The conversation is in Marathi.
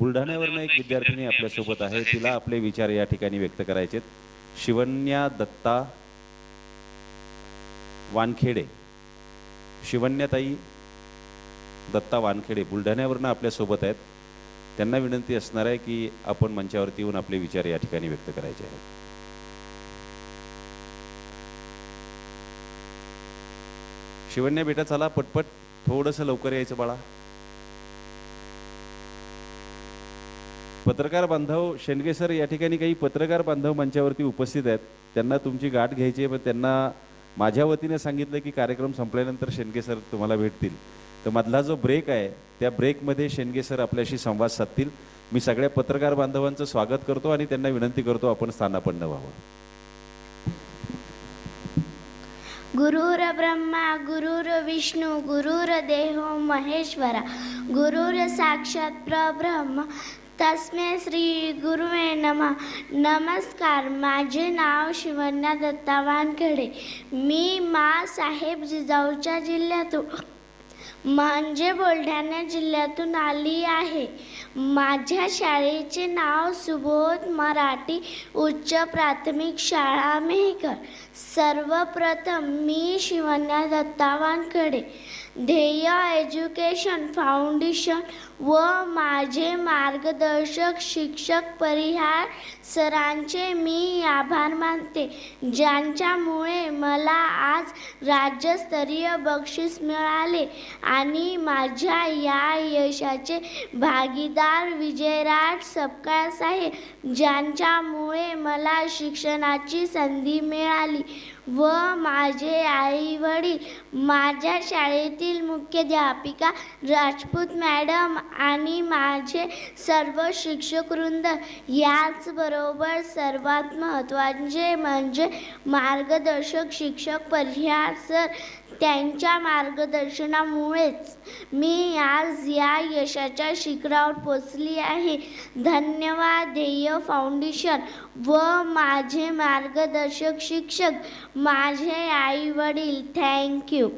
बुलढाण्यावरनं एक विद्यार्थिनी आपल्यासोबत आहे. तिला आपले विचार या ठिकाणी व्यक्त करायचे आहेत. शिवन्या दत्ता वानखेडे. शिवन्याताई दत्ता वानखेडे बुलढाण्यावरनं आपल्यासोबत आहेत. त्यांना विनंती असणार आहे की आपण मंचावरती येऊन आपले विचार या ठिकाणी व्यक्त करायचे आहेत. शिवन्या बेटा चला पटपट, थोडंसं लवकर यायचं बाळा. पत्रकार बांधव शेंडगे सर या ठिकाणी काही पत्रकार बांधव मंचावरती उपस्थित आहेत. त्यांना तुमची गाठ घ्यायची आहे, पण त्यांना माझ्या वतीने सांगितलं की कार्यक्रम संपल्यानंतर शेंडगे सर तुम्हाला भेटतील. तर मधला जो ब्रेक आहे त्या ब्रेकमध्ये शेंडगे सर आपल्याशी संवाद साधतील. मी सगळ्या पत्रकार बांधवांचं स्वागत करतो आणि त्यांना विनंती करतो आपण स्थानापन्न व्हावं. गुरुर ब्रह्मा गुरुर विष्णू गुरुर्देवो महेश्वरा गुरुर साक्षात परब्रह्म तस्मै श्री गुरुवे नमः. नमस्कार, माझे नाव शिवन्या दत्ता वानखेडे. मी माँसाहेब जिजाऊच्या जिल्ह्यातून म्हणजे बुलढाणा जिल्ह्यातून आली आहे. माझ्या शाळेचे नाव सुबोध मराठी उच्च प्राथमिक शाळा मेहकर. सर्वप्रथम मी शिवन्या दत्ता वानखेडे ध्येय एज्युकेशन फाउंडेशन व माझे मार्गदर्शक शिक्षक परिहार सरांचे मी आभार मानते, ज्यांच्यामुळे मला आज राज्यस्तरीय बक्षीस मिळाले आणि माझ्या या यशाचे भागीदार विजयराज सपकाळ साहेब, ज्यांच्यामुळे मला शिक्षणाची संधी मिळाली व माझे आई वडील, माझ्या शाळेतील मुख्याध्यापिका राजपूत मॅडम आणि माझे सर्व शिक्षकवृंद. याचबरोबर सर्वात महत्त्वाचे म्हणजे मार्गदर्शक शिक्षक परिहार सर, त्यांच्या मार्गदर्शनामुळेच मी आज या यशाच्या शिखरावर पोचली आहे. धन्यवाद ध्येय फाउंडेशन व माझे मार्गदर्शक शिक्षक, माझे आई वडील. थँक्यू.